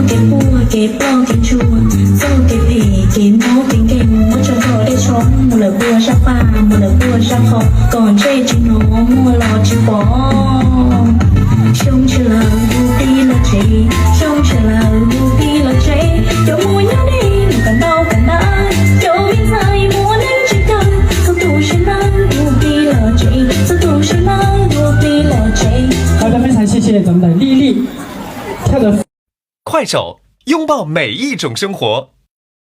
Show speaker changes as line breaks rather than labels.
เก็บบัวเก็บปลอเก็บชัวโซ่เก็บผีเก็บโม้เก่งเก่งมัวชมพอได้ชมมัวเหลือบัวชักฟ้ามัวเหลือบัวชักคอก่อนเช่จิโนมัวรอจิปอชงเฉลยดูดีละเจชงเฉลยดูดีละเจเดี๋ยวมัวยังดีกันเดากันได้เดี๋ยววิ่งใส่มัวนั่งจิกันสักตูฉันนั่งดูดีละเจสักตูฉันนั่งดูดีละเจ
好的，非常谢谢咱们的丽丽跳的。
快手，拥抱每一种生活。